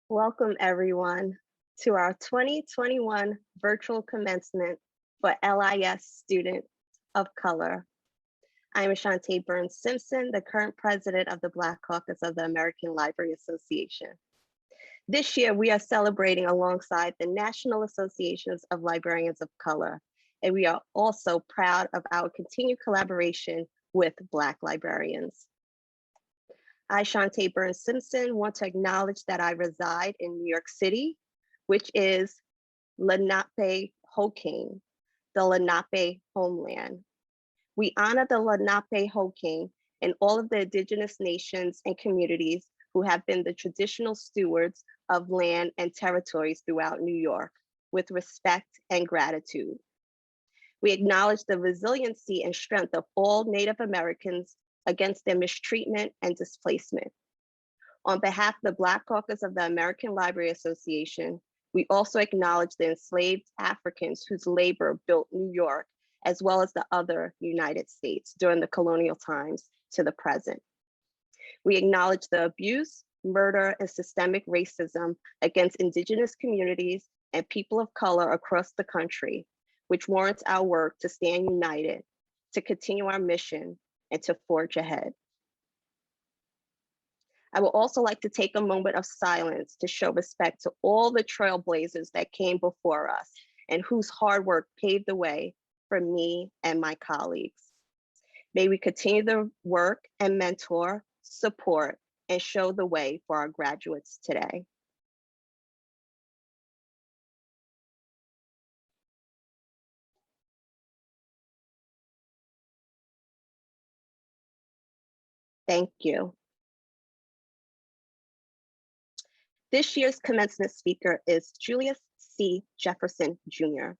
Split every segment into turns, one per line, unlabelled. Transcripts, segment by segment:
Welcome everyone to our 2021 virtual commencement for LIS students of color. I am Ashante Burns Simpson, the current president of the Black Caucus of the American Library Association. This year, we are celebrating alongside the National Associations of Librarians of Color, and we are also proud of our continued collaboration with Black librarians. I, Shante Burns Simpson, want to acknowledge that I reside in New York City, which is Lenape-Hoking, the Lenape homeland. We honor the Lenape-Hoking and all of the indigenous nations and communities who have been the traditional stewards of land and territories throughout New York with respect and gratitude. We acknowledge the resiliency and strength of all Native Americans against their mistreatment and displacement. On behalf of the Black Caucus of the American Library Association, we also acknowledge the enslaved Africans whose labor built New York, as well as the other United States during the colonial times to the present. We acknowledge the abuse, murder, and systemic racism against Indigenous communities and people of color across the country, which warrants our work to stand united, to continue our mission, and to forge ahead. I would also like to take a moment of silence to show respect to all the trailblazers that came before us and whose hard work paved the way for me and my colleagues. May we continue the work and mentor, support, and show the way for our graduates today. Thank you. This year's commencement speaker is Julius C. Jefferson, Jr.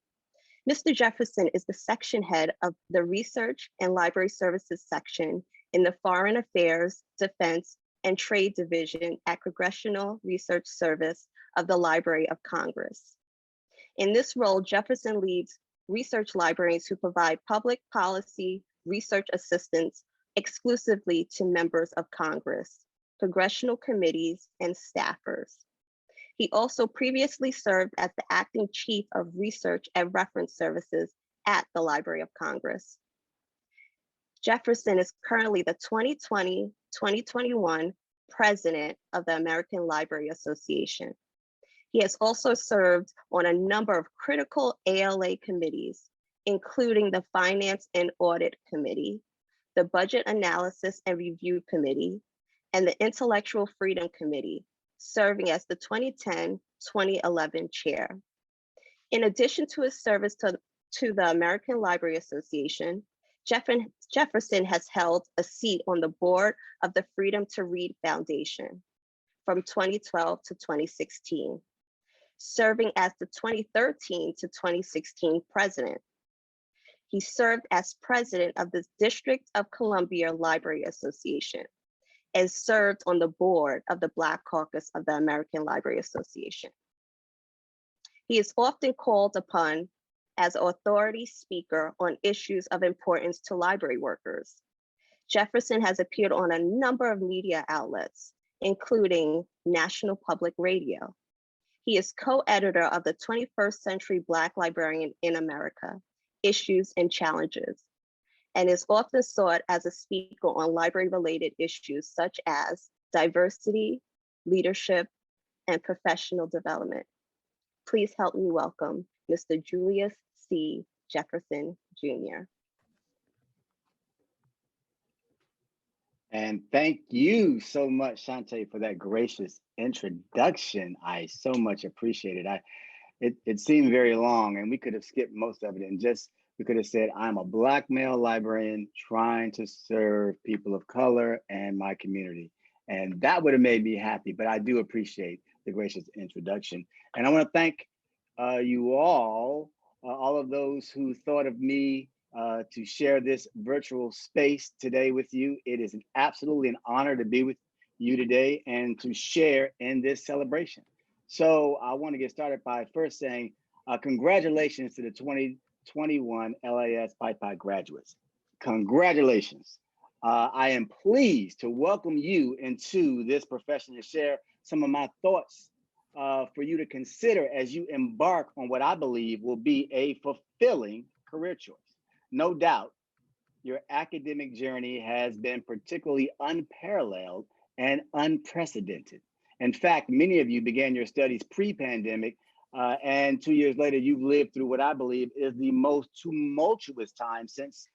Mr. Jefferson is the section head of the Research and Library Services section in the Foreign Affairs, Defense, and Trade Division at Congressional Research Service of the Library of Congress. In this role, Jefferson leads research librarians who provide public policy research assistance exclusively to members of Congress, congressional committees, and staffers. He also previously served as the acting chief of research and reference services at the Library of Congress. Jefferson is currently the 2020-2021 president of the American Library Association. He has also served on a number of critical ALA committees, including the Finance and Audit Committee, the Budget Analysis and Review Committee, and the Intellectual Freedom Committee, serving as the 2010-2011 chair. In addition to his service to the American Library Association, Jefferson has held a seat on the board of the Freedom to Read Foundation from 2012 to 2016, serving as the 2013 to 2016 president. He served as president of the District of Columbia Library Association and served on the board of the Black Caucus of the American Library Association. He is often called upon as an authority speaker on issues of importance to library workers. Jefferson has appeared on a number of media outlets, including National Public Radio. He is co-editor of the 21st Century Black Librarian in America, Issues and Challenges, and is often sought as a speaker on library-related issues such as diversity, leadership, and professional development. Please help me welcome Mr. Julius C. Jefferson, Jr.
And thank you so much, Shante, for that gracious introduction. I so much appreciate it. It seemed very long, and we could have skipped most of it and we could have said, I'm a Black male librarian trying to serve people of color and my community. And that would have made me happy, but I do appreciate the gracious introduction. And I want to thank you all of those who thought of me to share this virtual space today with you. It is absolutely an honor to be with you today and to share in this celebration. So I want to get started by first saying congratulations to the 2021 LIS BIPOC graduates. Congratulations. I am pleased to welcome you into this profession and share some of my thoughts for you to consider as you embark on what I believe will be a fulfilling career choice. No doubt, your academic journey has been particularly unparalleled and unprecedented. In fact, many of you began your studies pre-pandemic, and 2 years later, you've lived through what I believe is the most tumultuous time since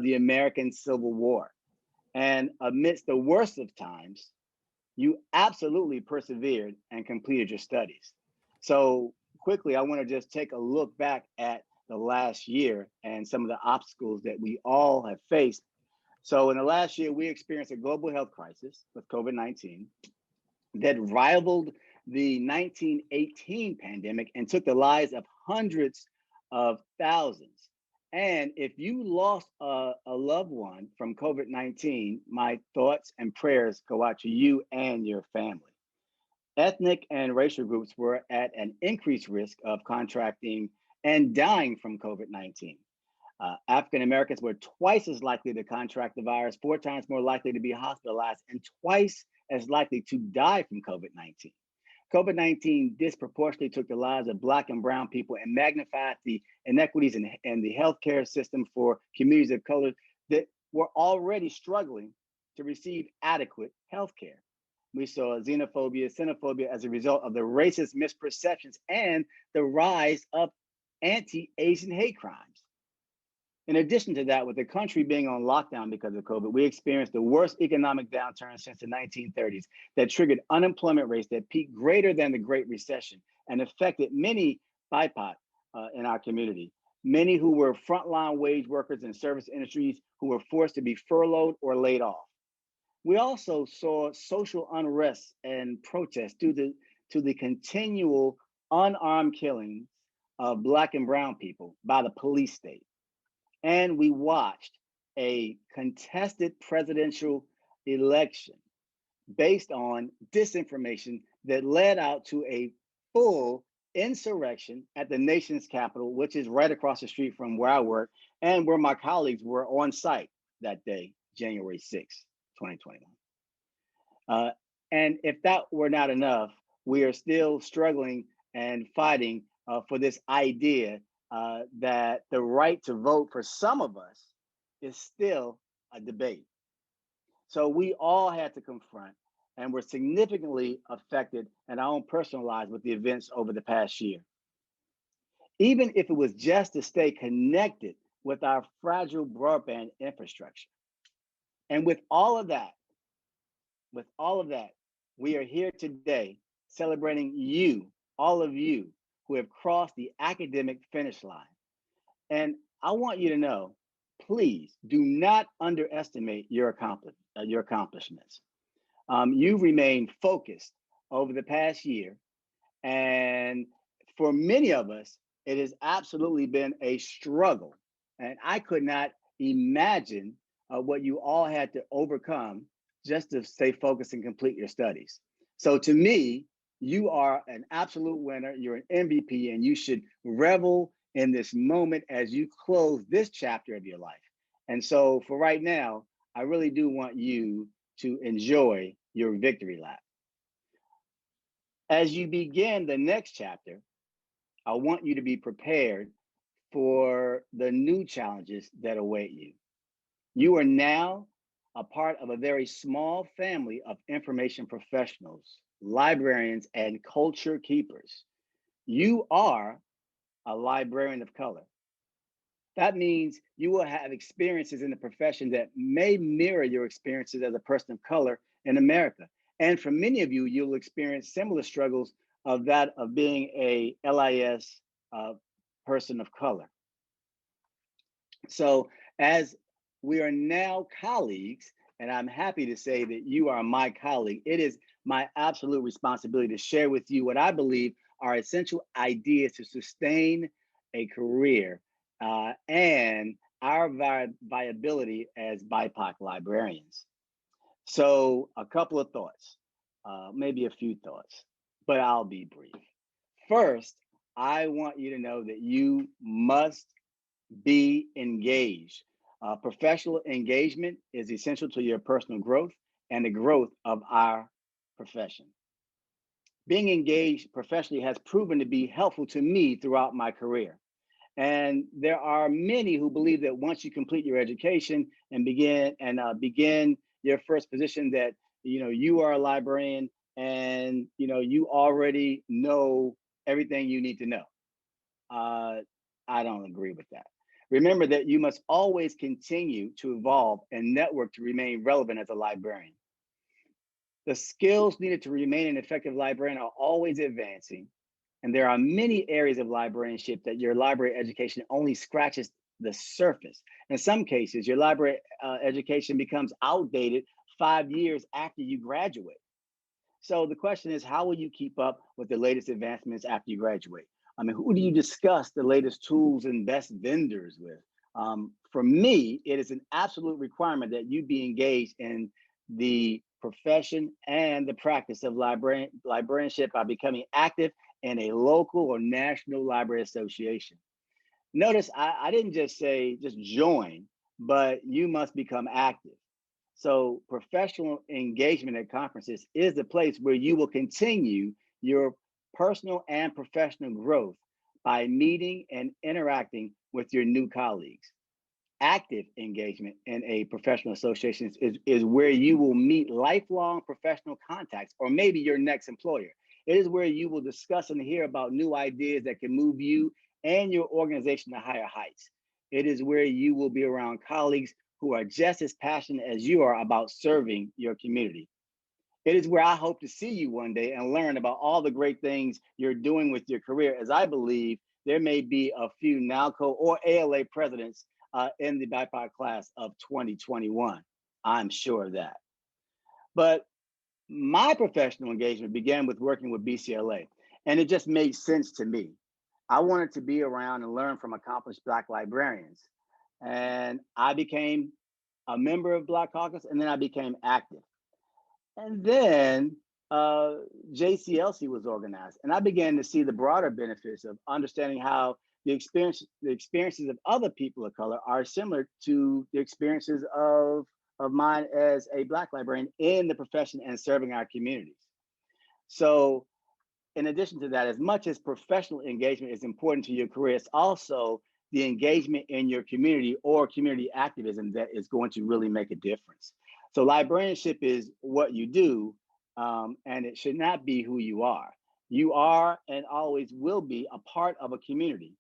the American Civil War. And amidst the worst of times, you absolutely persevered and completed your studies. So quickly, I want to just take a look back at the last year and some of the obstacles that we all have faced. So in the last year, we experienced a global health crisis with COVID-19 that rivaled the 1918 pandemic and took the lives of hundreds of thousands. And if you lost a loved one from COVID-19, my thoughts and prayers go out to you and your family. Ethnic and racial groups were at an increased risk of contracting and dying from COVID-19. African Americans were twice as likely to contract the virus, 4 times more likely to be hospitalized, and twice as likely to die from COVID-19. COVID-19 disproportionately took the lives of Black and Brown people and magnified the inequities in the healthcare system for communities of color that were already struggling to receive adequate healthcare. We saw xenophobia, xenophobia as a result of the racist misperceptions and the rise of anti-Asian hate crimes. In addition to that, with the country being on lockdown because of COVID, we experienced the worst economic downturn since the 1930s that triggered unemployment rates that peaked greater than the Great Recession and affected many BIPOC in our community. Many who were frontline wage workers in service industries who were forced to be furloughed or laid off. We also saw social unrest and protests due to the continual unarmed killings of Black and Brown people by the police state. And we watched a contested presidential election based on disinformation that led out to a full insurrection at the nation's capital, which is right across the street from where I work and where my colleagues were on site that day, January 6, 2021. And if that were not enough, we are still struggling and fighting for this idea that the right to vote for some of us is still a debate. So we all had to confront and were significantly affected in our own personal lives with the events over the past year. Even if it was just to stay connected with our fragile broadband infrastructure. And with all of that, we are here today celebrating you, all of you, who have crossed the academic finish line. And I want you to know, please do not underestimate your accomplishments. You've remained focused over the past year. And for many of us, it has absolutely been a struggle. And I could not imagine what you all had to overcome just to stay focused and complete your studies. So to me, you are an absolute winner. You're an MVP, and you should revel in this moment as you close this chapter of your life. And so for right now, I really do want you to enjoy your victory lap. As you begin the next chapter, I want you to be prepared for the new challenges that await you. You are now a part of a very small family of information professionals, librarians, and culture keepers. You are a librarian of color. That means you will have experiences in the profession that may mirror your experiences as a person of color in America. And for many of you, you'll experience similar struggles of that of being a LIS person of color. So as we are now colleagues, and I'm happy to say that you are my colleague, it is my absolute responsibility to share with you what I believe are essential ideas to sustain a career and our viability as BIPOC librarians. So a couple of thoughts, maybe a few thoughts, but I'll be brief. First, I want you to know that you must be engaged. Professional engagement is essential to your personal growth and the growth of our profession. Being engaged professionally has proven to be helpful to me throughout my career. And there are many who believe that once you complete your education and begin your first position, that you are a librarian and you already know everything you need to know. Uh, I don't agree with that. Remember that you must always continue to evolve and network to remain relevant as a librarian. The skills needed to remain an effective librarian are always advancing, and there are many areas of librarianship that your library education only scratches the surface. In some cases, your library education becomes outdated 5 years after you graduate. So the question is, how will you keep up with the latest advancements after you graduate? I mean, who do you discuss the latest tools and best vendors with? For me, it is an absolute requirement that you be engaged in the profession and the practice of librarianship by becoming active in a local or national library association. Notice I didn't just say just join, but you must become active. So professional engagement at conferences is the place where you will continue your personal and professional growth by meeting and interacting with your new colleagues. Active engagement in a professional association is where you will meet lifelong professional contacts or maybe your next employer. It is where you will discuss and hear about new ideas that can move you and your organization to higher heights. It is where you will be around colleagues who are just as passionate as you are about serving your community. It is where I hope to see you one day and learn about all the great things you're doing with your career, as I believe there may be a few NALCO or ALA presidents in the BIPOC class of 2021. I'm sure of that. But my professional engagement began with working with BCLA, and it just made sense to me. I wanted to be around and learn from accomplished Black librarians. And I became a member of Black Caucus, and then I became active. And then JCLC was organized, and I began to see the broader benefits of understanding how the experiences of other people of color are similar to the experiences of mine as a Black librarian in the profession and serving our communities. So, in addition to that, as much as professional engagement is important to your career, it's also the engagement in your community or community activism that is going to really make a difference. So librarianship is what you do, and it should not be who you are. You are and always will be a part of a community.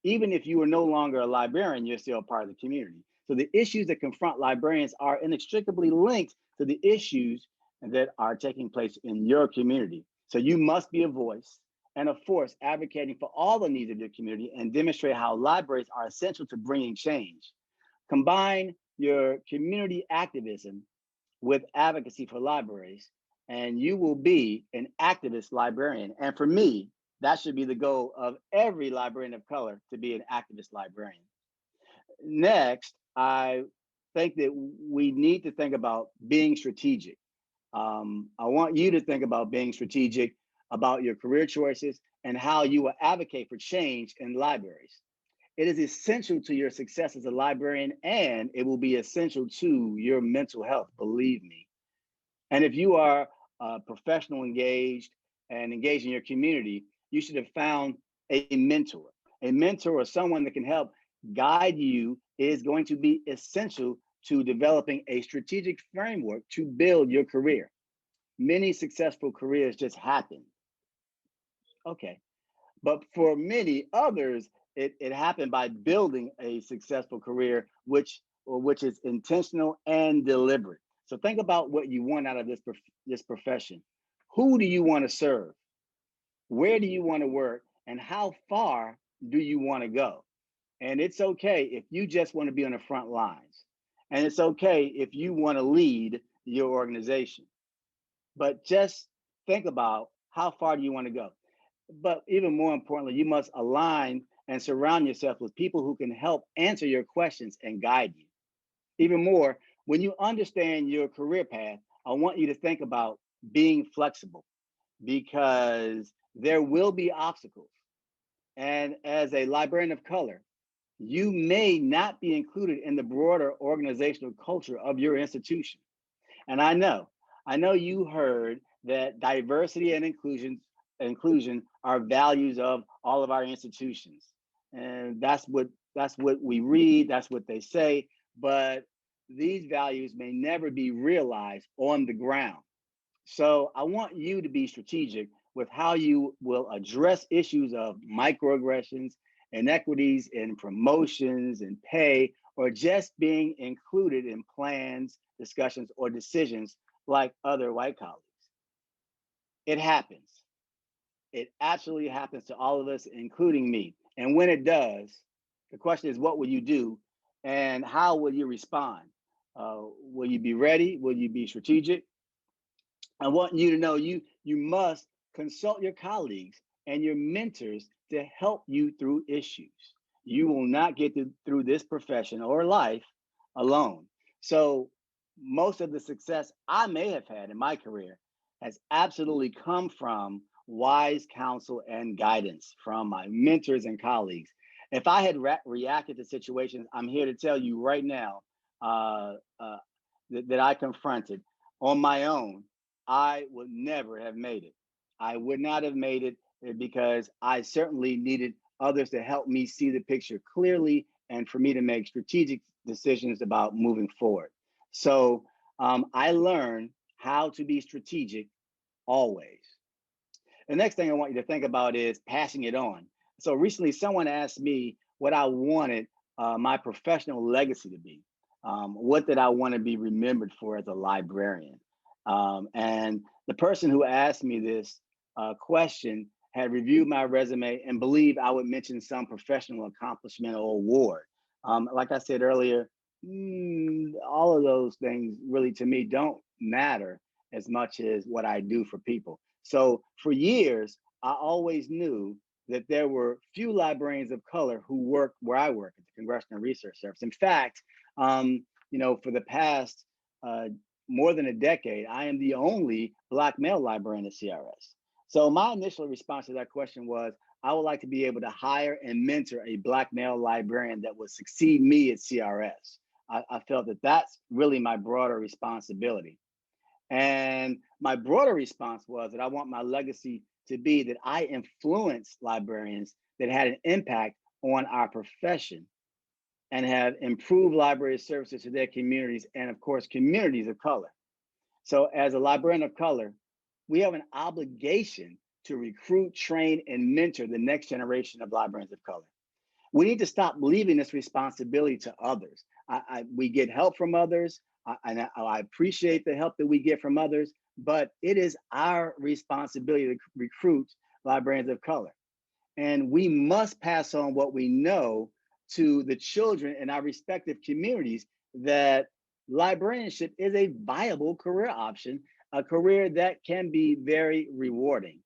Even if you are no longer a librarian, you're still a part of the community. So the issues that confront librarians are inextricably linked to the issues that are taking place in your community. So you must be a voice and a force advocating for all the needs of your community and demonstrate how libraries are essential to bringing change. Combine your community activism with advocacy for libraries, and you will be an activist librarian. And for me, that should be the goal of every librarian of color, to be an activist librarian. Next, I think that we need to think about being strategic. I want you to think about being strategic about your career choices and how you will advocate for change in libraries. It is essential to your success as a librarian, and it will be essential to your mental health, believe me. And if you are professional engaged and engaged in your community, you should have found a mentor. A mentor or someone that can help guide you is going to be essential to developing a strategic framework to build your career. Many successful careers just happen. Okay. But for many others, it happened by building a successful career, which is intentional and deliberate. So think about what you want out of this profession. Who do you want to serve? Where do you want to work? And how far do you want to go? And it's okay if you just want to be on the front lines. And it's okay if you want to lead your organization. But just think about how far do you want to go? But even more importantly, you must align and surround yourself with people who can help answer your questions and guide you. Even more, when you understand your career path, I want you to think about being flexible, because there will be obstacles. And as a librarian of color, you may not be included in the broader organizational culture of your institution. And I know you heard that diversity and inclusion are values of all of our institutions. And that's what we read, that's what they say, but these values may never be realized on the ground. So I want you to be strategic with how you will address issues of microaggressions, inequities in promotions and pay, or just being included in plans, discussions, or decisions like other white colleagues. It happens. It absolutely happens to all of us, including me. And when it does, the question is, what will you do and how will you respond? Will you be ready? Will you be strategic? I want you to know you must consult your colleagues and your mentors to help you through issues. You will not get through this profession or life alone. So most of the success I may have had in my career has absolutely come from wise counsel and guidance from my mentors and colleagues. If I had reacted to situations, I'm here to tell you right now that I confronted on my own, I would never have made it. I would not have made it because I certainly needed others to help me see the picture clearly and for me to make strategic decisions about moving forward. So I learned how to be strategic always. The next thing I want you to think about is passing it on. So recently, someone asked me what I wanted my professional legacy to be. What did I want to be remembered for as a librarian? And the person who asked me this question had reviewed my resume and believed I would mention some professional accomplishment or award. Like I said earlier, all of those things really to me don't matter as much as what I do for people. So for years, I always knew that there were few librarians of color who worked where I work at the Congressional Research Service. In fact, for the past more than a decade, I am the only Black male librarian at CRS. So my initial response to that question was, I would like to be able to hire and mentor a Black male librarian that would succeed me at CRS. I felt that that's really my broader responsibility. And my broader response was that I want my legacy to be that I influence librarians that had an impact on our profession and have improved library services to their communities and, of course, communities of color. So as a librarian of color, we have an obligation to recruit, train, and mentor the next generation of librarians of color. We need to stop leaving this responsibility to others. We get help from others, and I appreciate the help that we get from others, but it is our responsibility to recruit librarians of color. And we must pass on what we know to the children in our respective communities, that librarianship is a viable career option, a career that can be very rewarding.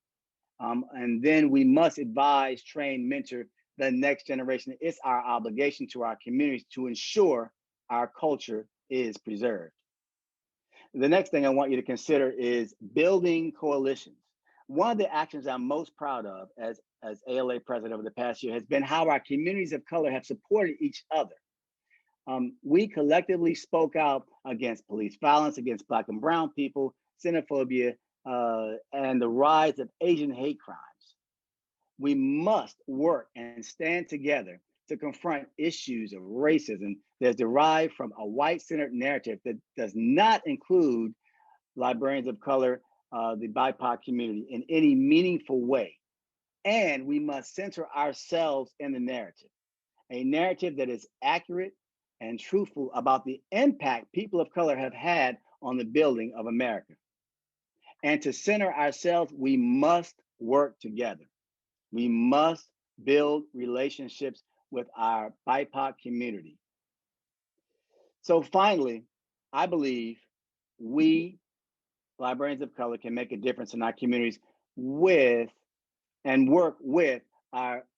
And then we must advise, train, mentor the next generation. It's our obligation to our communities to ensure our culture is preserved. The next thing I want you to consider is building coalitions. One of the actions I'm most proud of as ALA president over the past year has been how our communities of color have supported each other. We collectively spoke out against police violence against Black and brown people, xenophobia, and the rise of Asian hate crimes. We must work and stand together to confront issues of racism that's derived from a white-centered narrative that does not include librarians of color, the BIPOC community in any meaningful way. And we must center ourselves in the narrative, a narrative that is accurate and truthful about the impact people of color have had on the building of America. And to center ourselves, we must work together. We must build relationships with our BIPOC community. So finally, I believe we, librarians of color, can make a difference in our communities with and work with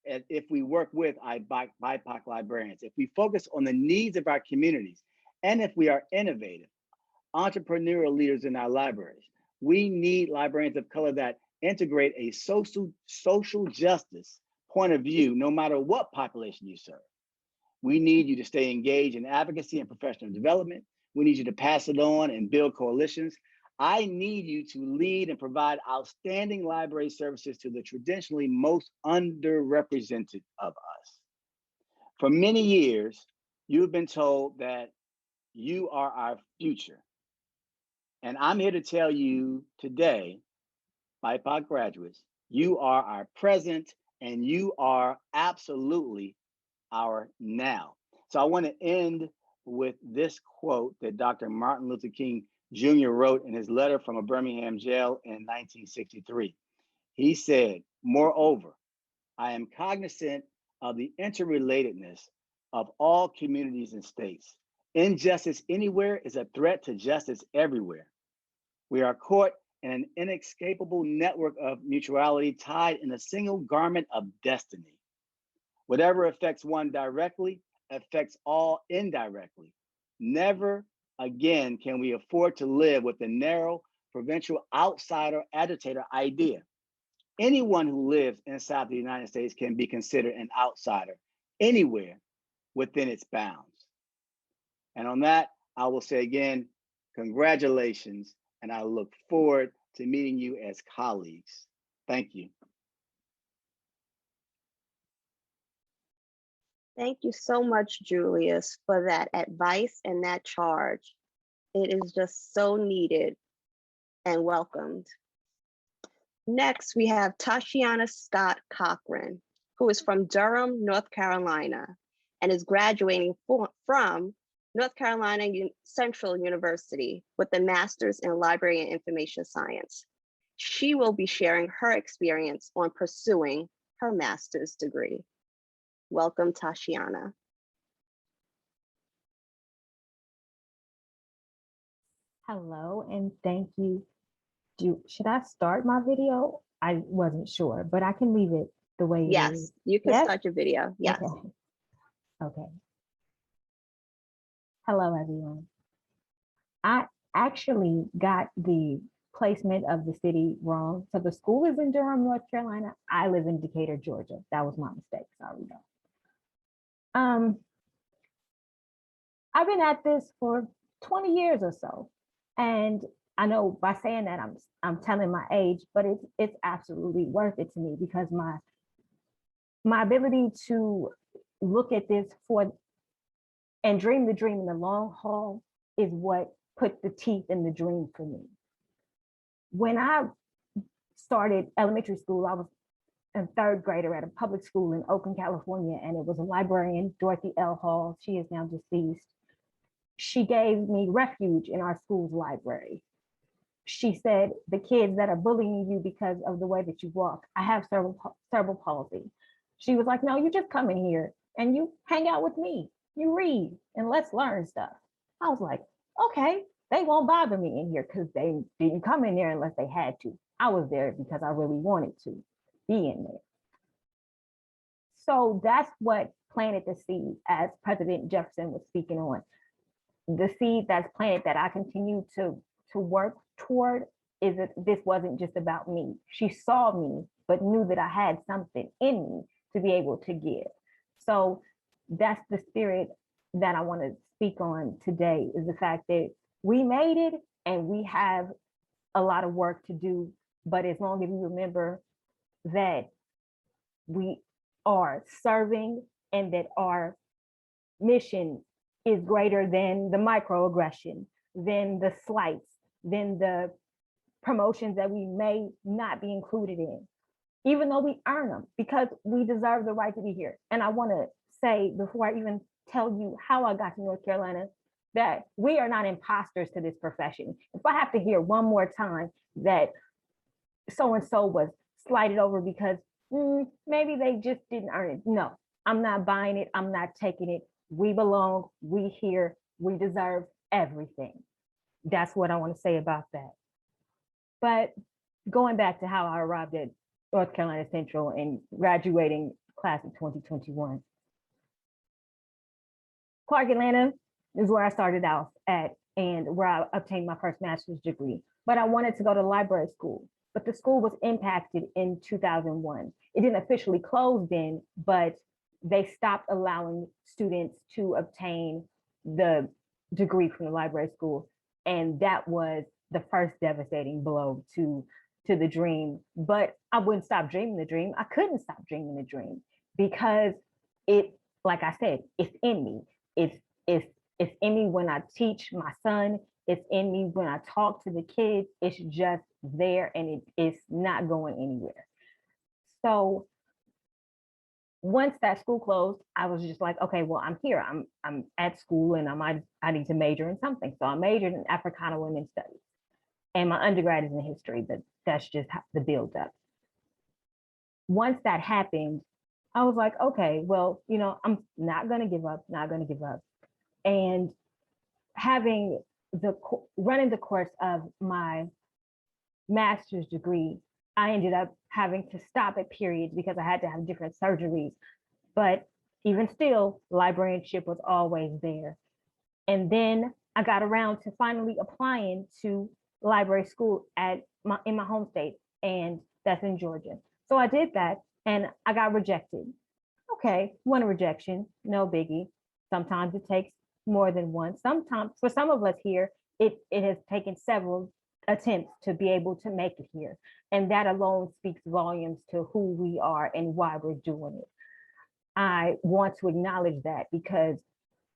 if we work with our BIPOC librarians, if we focus on the needs of our communities, and if we are innovative, entrepreneurial leaders in our libraries. We need librarians of color that integrate a social justice point of view, no matter what population you serve. We need you to stay engaged in advocacy and professional development. We need you to pass it on and build coalitions. I need you to lead and provide outstanding library services to the traditionally most underrepresented of us. For many years, you've been told that you are our future. And I'm here to tell you today, BIPOC graduates, you are our present and you are absolutely our now. So I want to end with this quote that Dr. Martin Luther King Jr. wrote in his letter from a Birmingham jail in 1963. He said, "Moreover, I am cognizant of the interrelatedness of all communities and states. Injustice anywhere is a threat to justice everywhere. We are caught in an inescapable network of mutuality tied in a single garment of destiny. Whatever affects one directly affects all indirectly. Never again can we afford to live with the narrow, provincial outsider agitator idea. Anyone who lives inside the United States can be considered an outsider anywhere within its bounds." And on that, I will say again, congratulations, and I look forward to meeting you as colleagues. Thank you.
Thank you so much, Julius, for that advice and that charge. It is just so needed and welcomed. Next, we have Tashiana Scott Cochran, who is from Durham, North Carolina, and is graduating from North Carolina Central University with a master's in Library and Information Science. She will be sharing her experience on pursuing her master's degree. Welcome, Tashiana.
Hello, and thank you. Should I start my video? I wasn't sure, but I can leave it the way it
Yes,
is.
you can
Yes?
start your video. Yes.
Okay. Okay. Hello, everyone. I actually got the placement of the city wrong. So the school is in Durham, North Carolina. I live in Decatur, Georgia. That was my mistake. Sorry, though. I've been at this for 20 years or so. And I know by saying that I'm telling my age, but it's absolutely worth it to me because my ability to look at this and dream the dream in the long haul is what put the teeth in the dream for me. When I started elementary school, I was a third grader at a public school in Oakland, California, and it was a librarian, Dorothy L. Hall. She is now deceased. She gave me refuge in our school's library. She said, "The kids that are bullying you because of the way that you walk, I have cerebral palsy." She was like, "No, you just come in here and you hang out with me. You read and let's learn stuff." I was like, okay, they won't bother me in here because they didn't come in there unless they had to. I was there because I really wanted to be in there. So that's what planted the seed, as President Jefferson was speaking on. The seed that's planted that I continue to work toward is that this wasn't just about me. She saw me, but knew that I had something in me to be able to give. So that's the spirit that I want to speak on today, is the fact that we made it and we have a lot of work to do. But as long as we remember that we are serving and that our mission is greater than the microaggression, than the slights, than the promotions that we may not be included in, even though we earn them, because we deserve the right to be here. And I want to say, before I even tell you how I got to North Carolina, that we are not imposters to this profession. If I have to hear one more time that so-and-so was slighted over because maybe they just didn't earn it, no, I'm not buying it. I'm not taking it. We belong, we here, we deserve everything. That's what I want to say about that. But going back to how I arrived at North Carolina Central and graduating class of 2021. Clark Atlanta is where I started out at and where I obtained my first master's degree. But I wanted to go to library school, but the school was impacted in 2001. It didn't officially close then, but they stopped allowing students to obtain the degree from the library school. And that was the first devastating blow to the dream. But I wouldn't stop dreaming the dream. I couldn't stop dreaming the dream because it, like I said, it's in me. It's in me when I teach my son. It's in me when I talk to the kids. It's just there, and it's not going anywhere. So once that school closed, I was just like, okay, well, I'm here. I'm at school, and I need to major in something. So I majored in Africana Women's Studies, and my undergrad is in history. But that's just the build up. Once that happened, I was like, okay, well, I'm not gonna give up. Not gonna give up. And running the course of my master's degree, I ended up having to stop at periods because I had to have different surgeries. But even still, librarianship was always there. And then I got around to finally applying to library school in my home state, and that's in Georgia. So I did that, and I got rejected. Okay, one rejection, no biggie. Sometimes it takes more than one. Sometimes, for some of us here, it has taken several attempts to be able to make it here. And that alone speaks volumes to who we are and why we're doing it. I want to acknowledge that because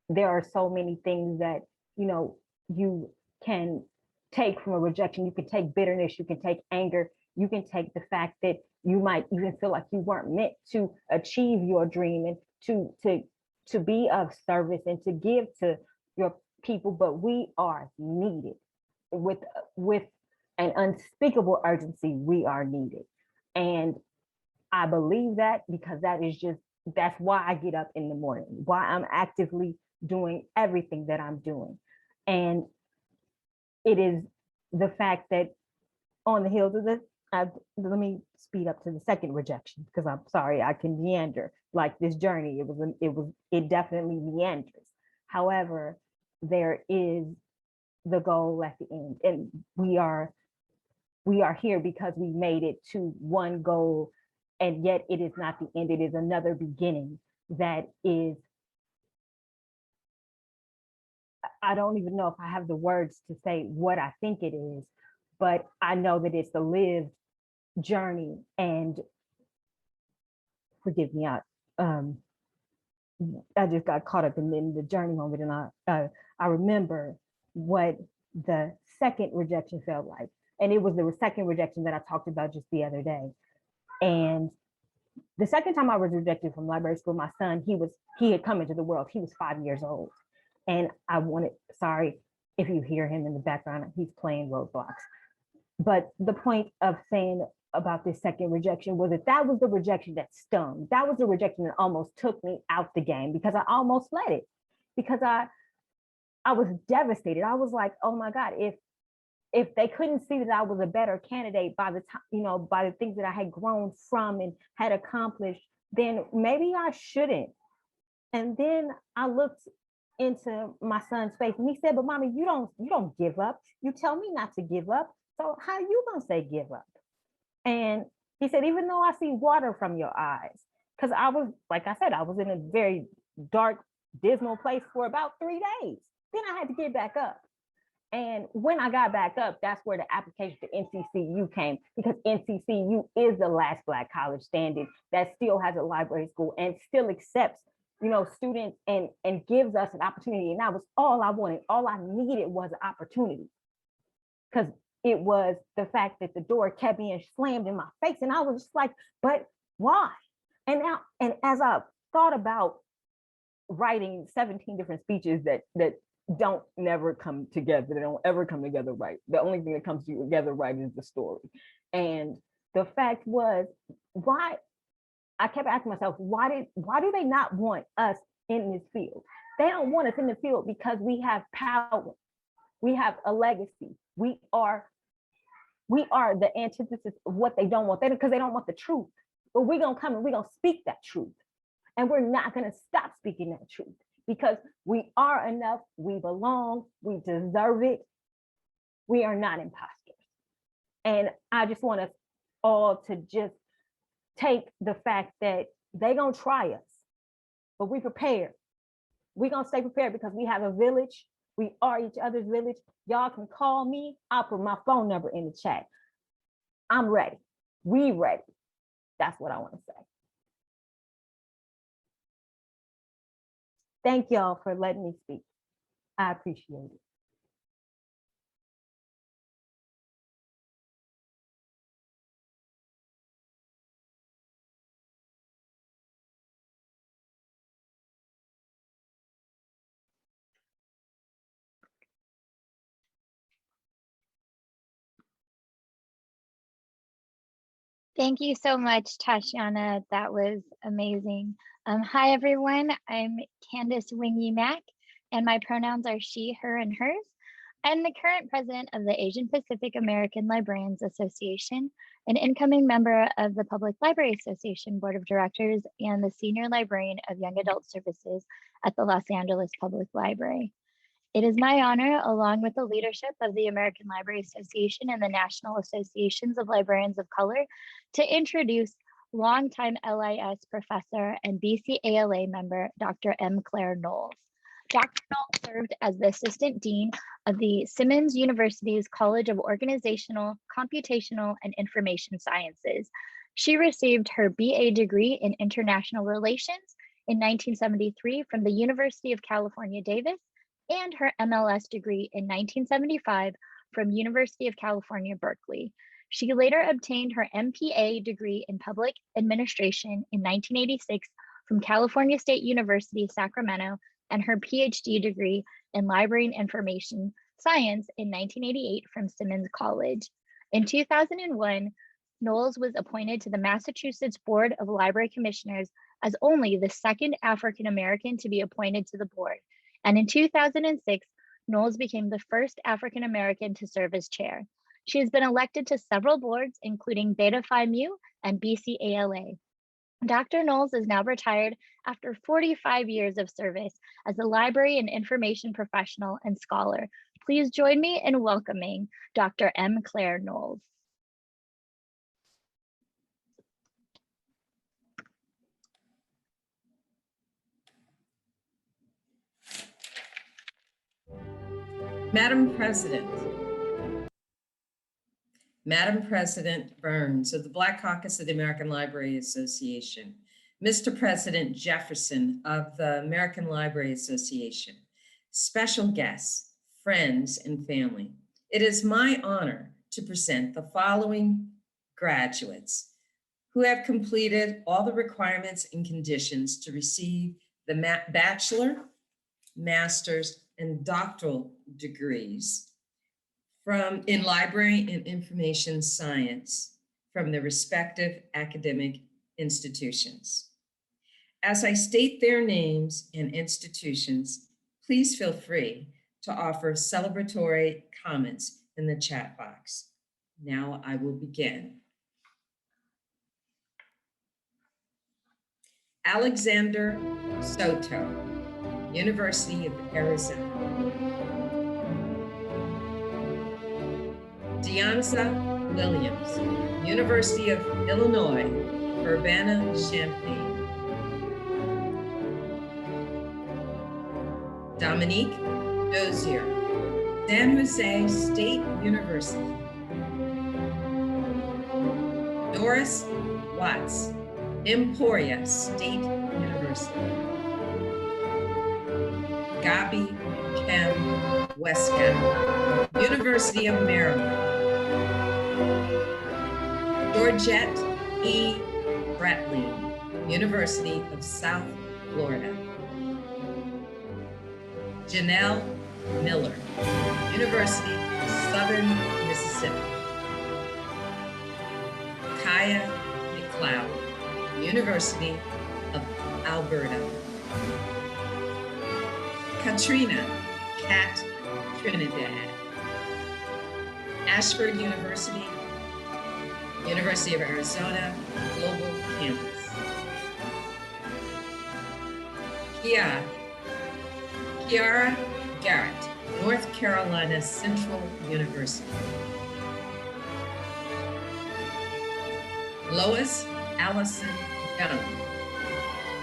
there are so many things that, you can take from a rejection. You can take bitterness, you can take anger, you can take the fact that you might even feel like you weren't meant to achieve your dream and to be of service and to give to your people, but we are needed with an unspeakable urgency. We are needed. And I believe that because that's why I get up in the morning, why I'm actively doing everything that I'm doing. And it is the fact that on the heels of this, let me speed up to the second rejection because I'm sorry, I can meander like this journey. It definitely meanders. However, there is the goal at the end, and we are here because we made it to one goal, and yet it is not the end. It is another beginning that is, I don't even know if I have the words to say what I think it is, but I know that it's a lived journey. And forgive me, I just got caught up in the journey moment, and I remember what the second rejection felt like. And it was the second rejection that I talked about just the other day. And the second time I was rejected from library school, my son, he had come into the world. He was 5 years old. And sorry if you hear him in the background, he's playing Roblox. But the point of saying about this second rejection was that was the rejection that stung. That was the rejection that almost took me out the game because I almost let it, because I was devastated. I was like, oh my God, if they couldn't see that I was a better candidate by the time, by the things that I had grown from and had accomplished, then maybe I shouldn't. And then I looked into my son's face and he said, but mommy, you don't give up. You tell me not to give up. So how are you gonna say give up? And he said, even though I see water from your eyes, because I was, like I said, I was in a very dark, dismal place for about 3 days. Then I had to get back up. And when I got back up, that's where the application to NCCU came, because NCCU is the last Black college standing that still has a library school and still accepts, students and gives us an opportunity. And that was all I wanted. All I needed was an opportunity, because it was the fact that the door kept being slammed in my face. And I was just like, but why? And as I thought about writing 17 different speeches that don't never come together, they don't ever come together right. The only thing that comes together right is the story. And the fact was, why? I kept asking myself, why do they not want us in this field? They don't want us in the field because we have power. We have a legacy. We are the antithesis of what they don't want, because they don't want the truth. But we're gonna come and we're gonna speak that truth. And we're not gonna stop speaking that truth, because we are enough, we belong, we deserve it. We are not imposters. And I just want us all to just take the fact that they're gonna try us, but we prepared. We're gonna stay prepared because we have a village, We are each other's village. Y'all can call me. I'll put my phone number in the chat. I'm ready. We ready. That's what I want to say. Thank y'all for letting me speak. I appreciate it.
Thank you so much, Tashiana. That was amazing. Hi, everyone. I'm Candace Wingy Mack, and my pronouns are she, her, and hers. I'm the current president of the Asian Pacific American Librarians Association, an incoming member of the Public Library Association Board of Directors, and the senior librarian of Young Adult Services at the Los Angeles Public Library. It is my honor, along with the leadership of the American Library Association and the National Associations of Librarians of Color, to introduce longtime LIS professor and BCALA member, Dr. M. Claire Knowles. Dr. Knowles served as the Assistant Dean of the Simmons University's College of Organizational, Computational, and Information Sciences. She received her BA degree in International Relations in 1973 from the University of California, Davis, and her MLS degree in 1975 from University of California, Berkeley. She later obtained her MPA degree in Public Administration in 1986 from California State University, Sacramento, and her PhD degree in Library and Information Science in 1988 from Simmons College. In 2001, Knowles was appointed to the Massachusetts Board of Library Commissioners as only the second African American to be appointed to the board. And in 2006, Knowles became the first African American to serve as chair. She has been elected to several boards, including Beta Phi Mu and BCALA. Dr. Knowles is now retired after 45 years of service as a library and information professional and scholar. Please join me in welcoming Dr. M. Claire Knowles.
Madam President Burns of the Black Caucus of the American Library Association, Mr. President Jefferson of the American Library Association, special guests, friends, and family. It is my honor to present the following graduates who have completed all the requirements and conditions to receive the bachelor, master's, and doctoral degrees in library and information science from the respective academic institutions. As I state their names and institutions, please feel free to offer celebratory comments in the chat box. Now I will begin. Alexander Soto, University of Arizona. Deonza Williams, University of Illinois, Urbana-Champaign. Dominique Dozier, San Jose State University. Doris Watts, Emporia State University. Gabi Kim Westcott, University of Maryland. Georgette E. Bretling, University of South Florida. Janelle Miller, University of Southern Mississippi. Kaya McLeod, University of Alberta. Katrina Kat Trinidad, Ashford University, University of Arizona, Global Campus. Kiara Garrett, North Carolina Central University. Lois Allison Young,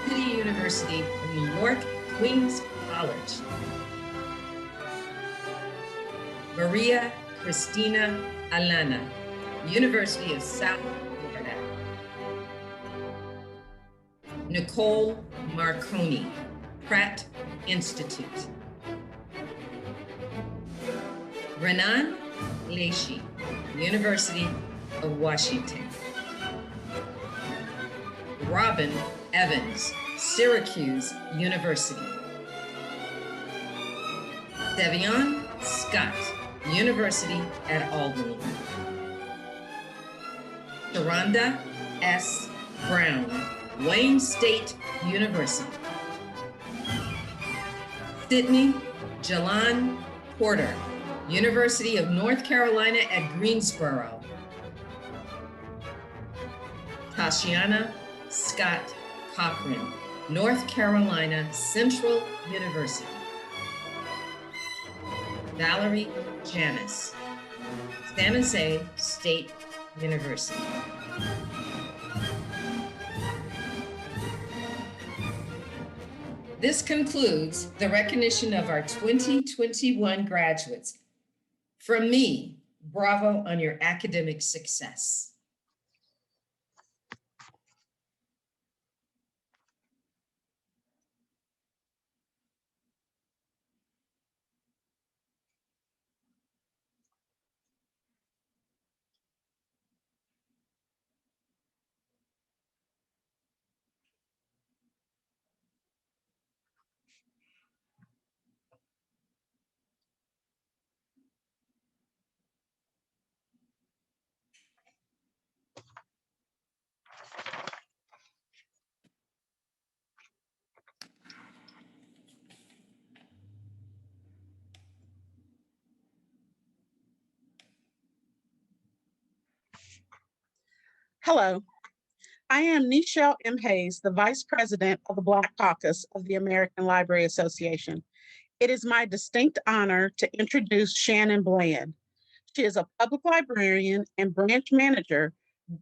City University of New York, Queens College. Maria Cristina Alana, University of South Florida. Nicole Marconi, Pratt Institute. Renan Leishi, University of Washington. Robin Evans, Syracuse University. Devion Scott, University at Albany. Sharonda S. Brown, Wayne State University. Sydney Jalan Porter, University of North Carolina at Greensboro. Tashiana Scott Cochran, North Carolina Central University. Valerie Janis, San Jose State University. This concludes the recognition of our 2021 graduates. From me, bravo on your academic success.
Hello, I am Nichelle M. Hayes, the Vice President of the Black Caucus of the American Library Association. It is my distinct honor to introduce Shannon Bland. She is a public librarian and branch manager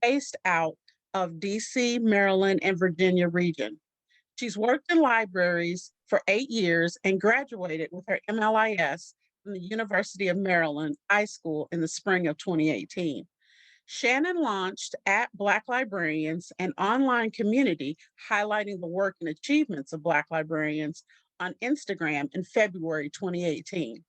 based out of DC, Maryland, and Virginia region. She's worked in libraries for 8 years and graduated with her MLIS from the University of Maryland High School in the spring of 2018. Shannon launched at Black Librarians, an online community highlighting the work and achievements of Black librarians on Instagram in February 2018.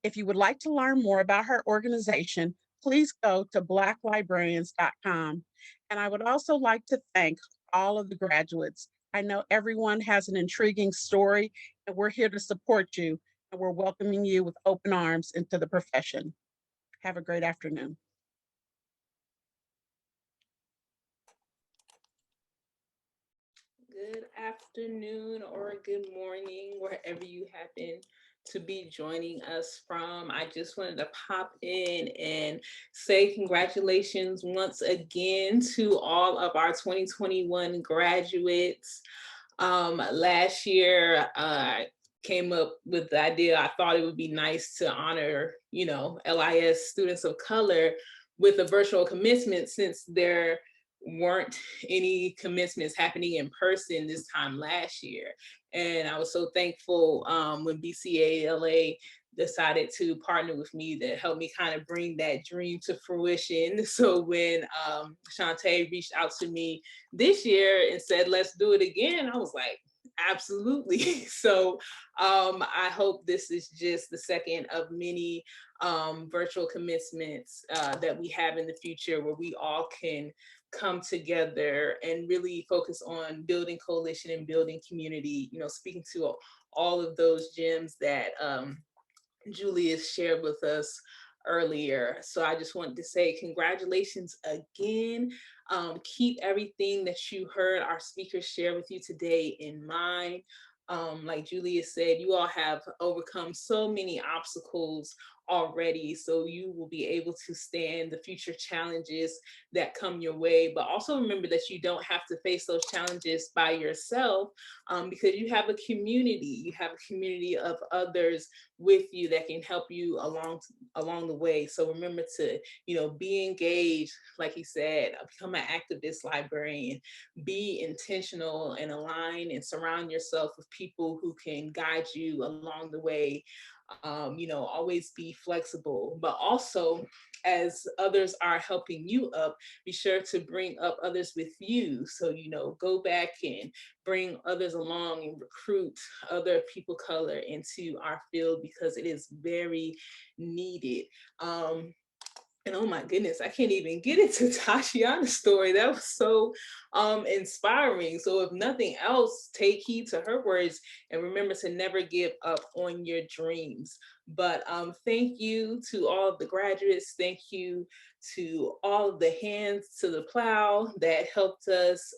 If you would like to learn more about her organization, please go to blacklibrarians.com. And I would also like to thank all of the graduates. I know everyone has an intriguing story, and we're here to support you, and we're welcoming you with open arms into the profession. Have a great afternoon.
Good afternoon or good morning, wherever you happen to be joining us from. I just wanted to pop in and say congratulations once again to all of our 2021 graduates. Last year, I came up with the idea, I thought it would be nice to honor, LIS students of color with a virtual commencement, since there weren't any commencements happening in person this time last year. And I was so thankful when BCALA decided to partner with me to help me kind of bring that dream to fruition. So when Shantae reached out to me this year and said, let's do it again, I was like, absolutely. So I hope this is just the second of many virtual commencements that we have in the future, where we all can come together and really focus on building coalition and building community, speaking to all of those gems that Julius shared with us earlier. So I just wanted to say congratulations again. Keep everything that you heard our speakers share with you today in mind. Like Julius said, you all have overcome so many obstacles already, so you will be able to stand the future challenges that come your way. But also remember that you don't have to face those challenges by yourself, because you have a community. You have a community of others with you that can help you along the way. So remember to, be engaged, like he said, become an activist librarian, be intentional and align and surround yourself with people who can guide you along the way. You know, always be flexible, but also as others are helping you up, be sure to bring up others with you. So, you know, go back and bring others along and recruit other people of color into our field because it is very needed. And oh my goodness, I can't even get into Tashiana's story. That was so inspiring. So if nothing else, take heed to her words and remember to never give up on your dreams. But thank you to all of the graduates. Thank you to all of the hands to the plow that helped us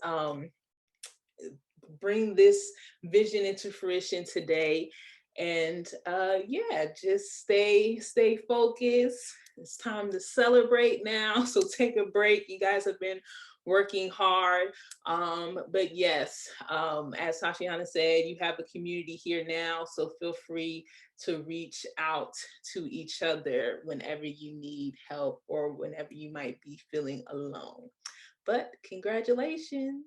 bring this vision into fruition today. And yeah, just stay focused. It's time to celebrate now. So take a break. You guys have been working hard. But yes, as Tashiana said, you have a community here now. So feel free to reach out to each other whenever you need help or whenever you might be feeling alone. But congratulations.